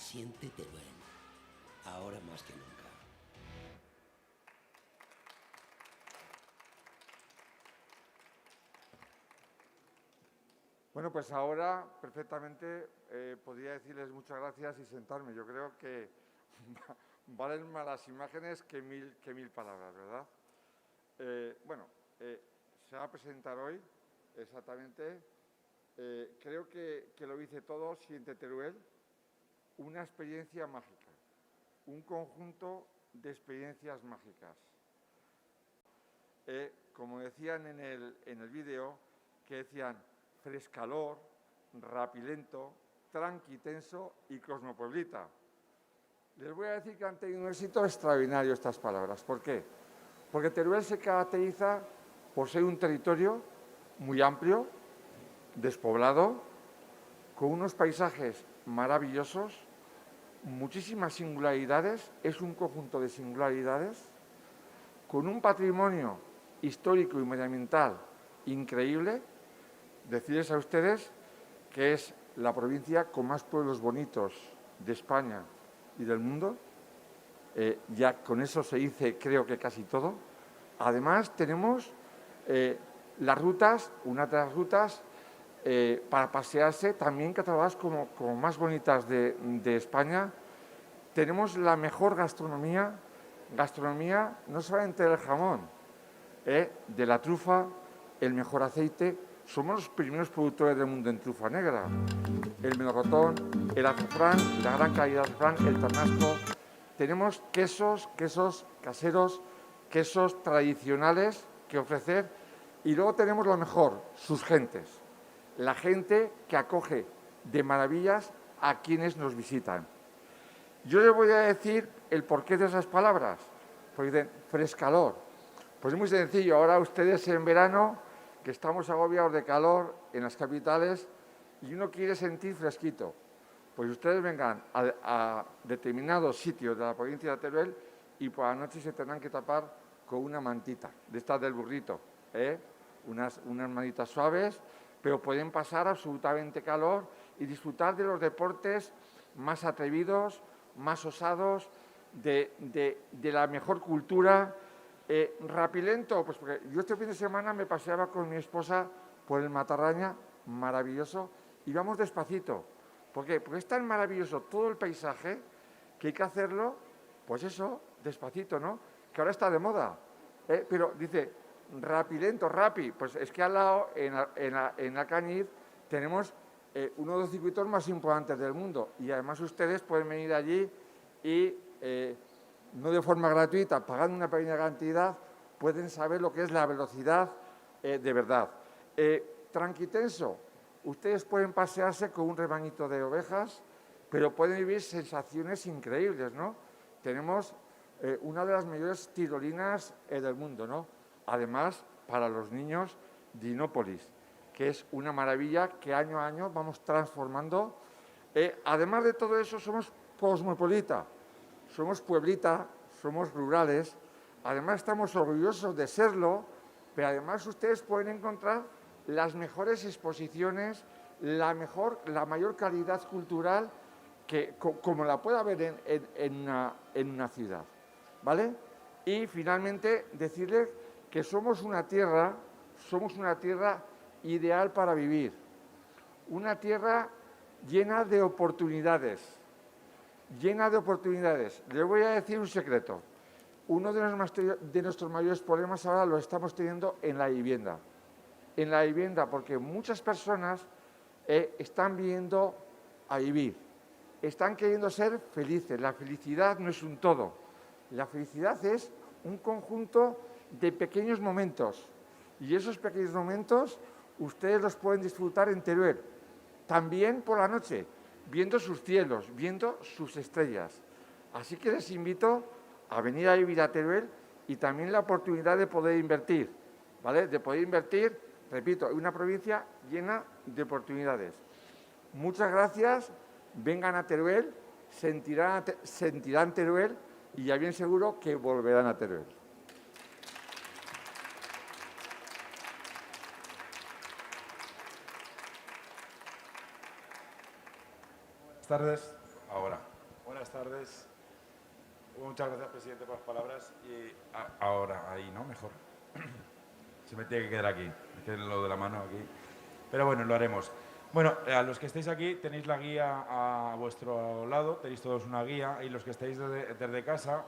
siente Teruel, ahora más que nunca. Bueno, pues ahora perfectamente podría decirles muchas gracias y sentarme. Yo creo que valen más las imágenes que mil palabras, ¿verdad? Se va a presentar hoy exactamente. Creo que lo dice todo, Siente Teruel, una experiencia mágica, un conjunto de experiencias mágicas. Como decían en el vídeo, que decían frescalor, rapilento, tranquitenso y cosmopolita. Les voy a decir que han tenido un éxito extraordinario estas palabras. ¿Por qué? Porque Teruel se caracteriza por ser un territorio muy amplio, despoblado, con unos paisajes maravillosos, muchísimas singularidades, es un conjunto de singularidades, con un patrimonio histórico y medioambiental increíble. Decirles a ustedes que es la provincia con más pueblos bonitos de España y del mundo. Ya con eso se dice, creo que casi todo. Además, tenemos las rutas, una de las rutas para pasearse, también catalogadas como más bonitas de España. Tenemos la mejor gastronomía no solamente del jamón, de la trufa, el mejor aceite. Somos los primeros productores del mundo en trufa negra. El melocotón, el azafrán, la gran calidad de azafrán, el ternasco. Tenemos quesos caseros, quesos tradicionales que ofrecer. Y luego tenemos lo mejor, sus gentes. La gente que acoge de maravillas a quienes nos visitan. Yo les voy a decir el porqué de esas palabras. Porque dicen frescalor. Pues es muy sencillo. Ahora ustedes en verano, que estamos agobiados de calor en las capitales y uno quiere sentir fresquito, pues ustedes vengan a determinados sitios de la provincia de Teruel y por la noche se tendrán que tapar con una mantita, de estas del burrito, unas manitas suaves, pero pueden pasar absolutamente calor y disfrutar de los deportes más atrevidos, más osados, de la mejor cultura. Rapilento, pues porque yo este fin de semana me paseaba con mi esposa por el Matarraña, maravilloso, y vamos despacito. ¿Por qué? Porque es tan maravilloso todo el paisaje que hay que hacerlo, pues eso, despacito, ¿no? Que ahora está de moda. Pero dice, rapilento, rapi, pues es que al lado, en Alcañiz, tenemos uno de los circuitos más importantes del mundo. Y además ustedes pueden venir allí y no de forma gratuita, pagando una pequeña cantidad, pueden saber lo que es la velocidad de verdad. Tranquitenso, ustedes pueden pasearse con un rebañito de ovejas, pero pueden vivir sensaciones increíbles, ¿no? Tenemos una de las mayores tirolinas del mundo, ¿no? Además, para los niños, Dinópolis, que es una maravilla que año a año vamos transformando. Además de todo eso, somos cosmopolita. Somos pueblita, somos rurales, además estamos orgullosos de serlo, pero además ustedes pueden encontrar las mejores exposiciones, la mayor calidad cultural que, como la pueda haber en una ciudad, ¿vale? Y finalmente decirles que somos una tierra ideal para vivir, una tierra llena de oportunidades. Les voy a decir un secreto. Uno de nuestros mayores problemas ahora lo estamos teniendo en la vivienda. En la vivienda, porque muchas personas están viniendo a vivir, están queriendo ser felices. La felicidad no es un todo. La felicidad es un conjunto de pequeños momentos. Y esos pequeños momentos ustedes los pueden disfrutar en Teruel. También por la noche, viendo sus cielos, viendo sus estrellas. Así que les invito a venir a vivir a Teruel y también la oportunidad de poder invertir, ¿vale? De poder invertir, repito, en una provincia llena de oportunidades. Muchas gracias, vengan a Teruel, sentirán Teruel y ya bien seguro que volverán a Teruel. Buenas tardes. Ahora. Buenas tardes. Muchas gracias, presidente, por las palabras. Y ahora, ahí, ¿no? Mejor. Se me tiene que quedar aquí, que es lo de la mano aquí. Pero bueno, lo haremos. Bueno, a los que estéis aquí tenéis la guía a vuestro lado, tenéis todos una guía, y los que estáis desde casa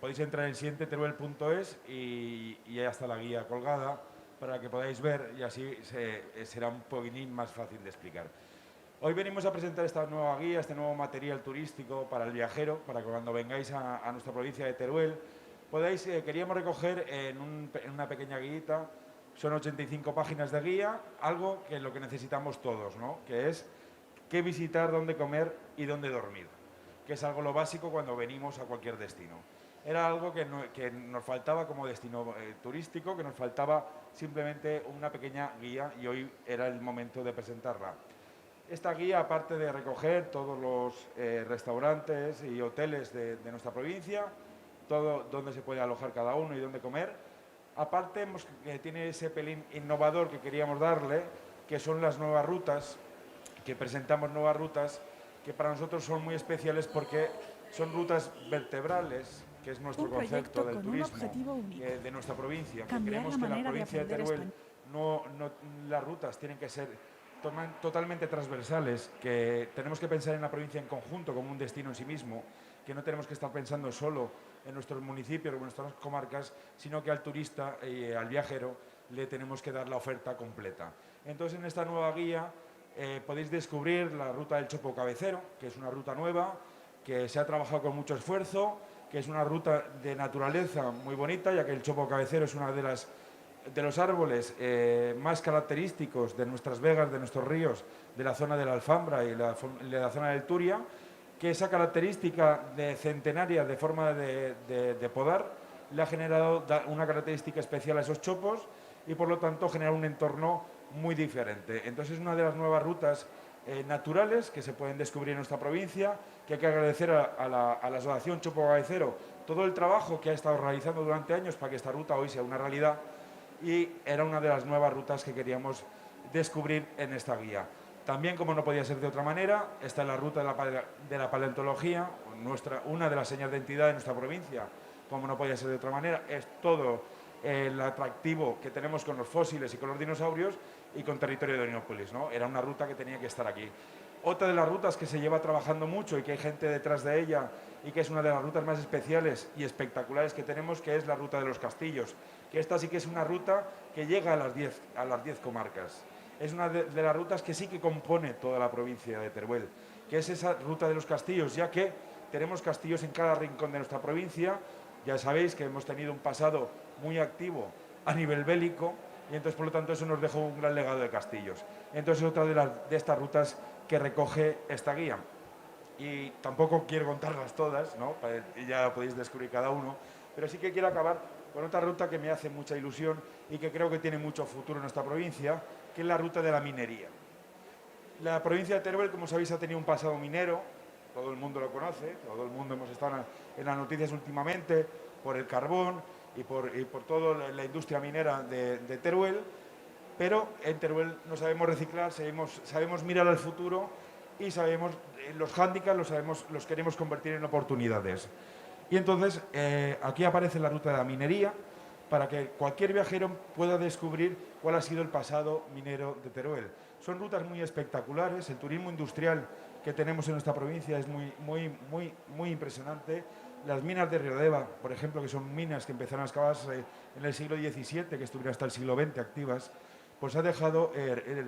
podéis entrar en siguienteteruel.es y ya está la guía colgada para que podáis ver y así será un poquitín más fácil de explicar. Hoy venimos a presentar esta nueva guía, este nuevo material turístico para el viajero, para que cuando vengáis a nuestra provincia de Teruel podáis, queríamos recoger en una pequeña guiita. Son 85 páginas de guía, algo que es lo que necesitamos todos, ¿no? Que es qué visitar, dónde comer y dónde dormir, que es algo lo básico cuando venimos a cualquier destino. Era algo que nos faltaba como destino turístico, que nos faltaba simplemente una pequeña guía y hoy era el momento de presentarla. Esta guía, aparte de recoger todos los restaurantes y hoteles de nuestra provincia, todo dónde se puede alojar cada uno y dónde comer, aparte tiene ese pelín innovador que queríamos darle, que son las nuevas rutas, que presentamos nuevas rutas, que para nosotros son muy especiales porque son rutas vertebrales, que es nuestro concepto del turismo de nuestra provincia. Que creemos que la provincia de Teruel, las rutas tienen que ser totalmente transversales, que tenemos que pensar en la provincia en conjunto como un destino en sí mismo, que no tenemos que estar pensando solo en nuestros municipios o en nuestras comarcas, sino que al turista y al viajero le tenemos que dar la oferta completa. Entonces, en esta nueva guía podéis descubrir la ruta del Chopo Cabecero, que es una ruta nueva, que se ha trabajado con mucho esfuerzo, que es una ruta de naturaleza muy bonita, ya que el Chopo Cabecero es una de los árboles más característicos de nuestras vegas, de nuestros ríos, de la zona de la Alfambra y de la zona del Turia, que esa característica de centenaria de forma de podar le ha generado una característica especial a esos chopos y por lo tanto genera un entorno muy diferente. Entonces es una de las nuevas rutas naturales que se pueden descubrir en nuestra provincia, que hay que agradecer a la Asociación Chopo Cabecero todo el trabajo que ha estado realizando durante años para que esta ruta hoy sea una realidad, y era una de las nuevas rutas que queríamos descubrir en esta guía. También, como no podía ser de otra manera, está la ruta de la paleontología, una de las señas de identidad de nuestra provincia, como no podía ser de otra manera, es todo el atractivo que tenemos con los fósiles y con los dinosaurios y con territorio de Orinópolis, ¿no? Era una ruta que tenía que estar aquí. Otra de las rutas que se lleva trabajando mucho y que hay gente detrás de ella y que es una de las rutas más especiales y espectaculares que tenemos, que es la ruta de los castillos, que esta sí que es una ruta que llega a las 10 comarcas. Es una de las rutas que sí que compone toda la provincia de Teruel, que es esa ruta de los castillos, ya que tenemos castillos en cada rincón de nuestra provincia. Ya sabéis que hemos tenido un pasado muy activo a nivel bélico y entonces, por lo tanto, eso nos dejó un gran legado de castillos. Entonces, es otra de estas rutas que recoge esta guía. Y tampoco quiero contarlas todas, ¿no? Ya lo podéis descubrir cada uno, pero sí que quiero acabar con otra ruta que me hace mucha ilusión y que creo que tiene mucho futuro en nuestra provincia, que es la ruta de la minería. La provincia de Teruel, como sabéis, ha tenido un pasado minero, todo el mundo lo conoce, todo el mundo hemos estado en las noticias últimamente por el carbón y por toda la industria minera de Teruel, pero en Teruel no sabemos reciclar, sabemos mirar al futuro y sabemos los hándicaps, los queremos convertir en oportunidades. Y entonces aquí aparece la ruta de la minería para que cualquier viajero pueda descubrir cuál ha sido el pasado minero de Teruel. Son rutas muy espectaculares, el turismo industrial que tenemos en nuestra provincia es muy impresionante. Las minas de Riodeva, por ejemplo, que son minas que empezaron a excavarse en el siglo XVII, que estuvieron hasta el siglo XX activas, pues ha dejado,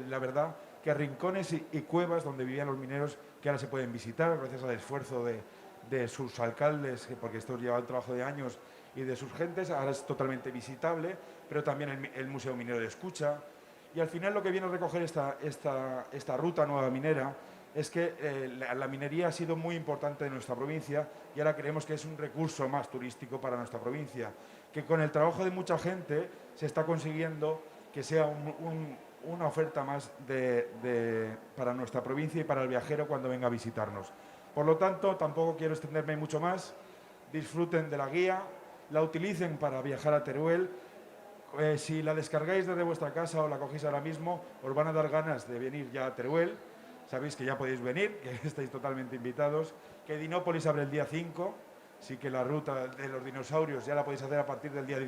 la verdad, que rincones y cuevas donde vivían los mineros que ahora se pueden visitar gracias al esfuerzo de sus alcaldes, porque esto lleva el trabajo de años, y de sus gentes, ahora es totalmente visitable, pero también el Museo Minero de Escucha. Y al final lo que viene a recoger esta ruta nueva minera es que la minería ha sido muy importante en nuestra provincia y ahora creemos que es un recurso más turístico para nuestra provincia, que con el trabajo de mucha gente se está consiguiendo que sea una oferta más para nuestra provincia y para el viajero cuando venga a visitarnos. Por lo tanto, tampoco quiero extenderme mucho más. Disfruten de la guía, la utilicen para viajar a Teruel. Si la descargáis desde vuestra casa o la cogéis ahora mismo, os van a dar ganas de venir ya a Teruel. sabéis que ya podéis venir, que estáis totalmente invitados, que Dinópolis abre el día 5, sí que la ruta de los dinosaurios ya la podéis hacer a partir del día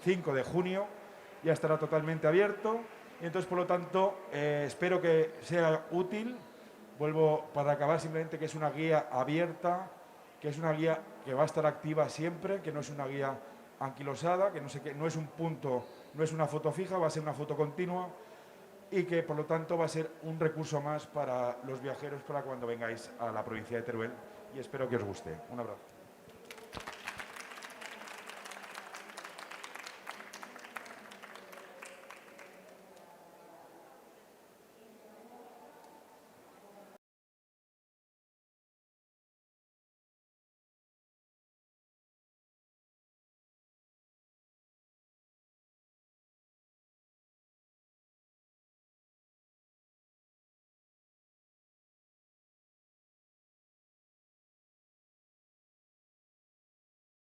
5 de junio, ya estará totalmente abierto, y entonces por lo tanto espero que sea útil. Vuelvo para acabar simplemente que es una guía abierta, que es una guía que va a estar activa siempre, que no es una guía anquilosada, que no es un punto, no es una foto fija, va a ser una foto continua y que por lo tanto va a ser un recurso más para los viajeros para cuando vengáis a la provincia de Teruel y espero que os guste. Un abrazo.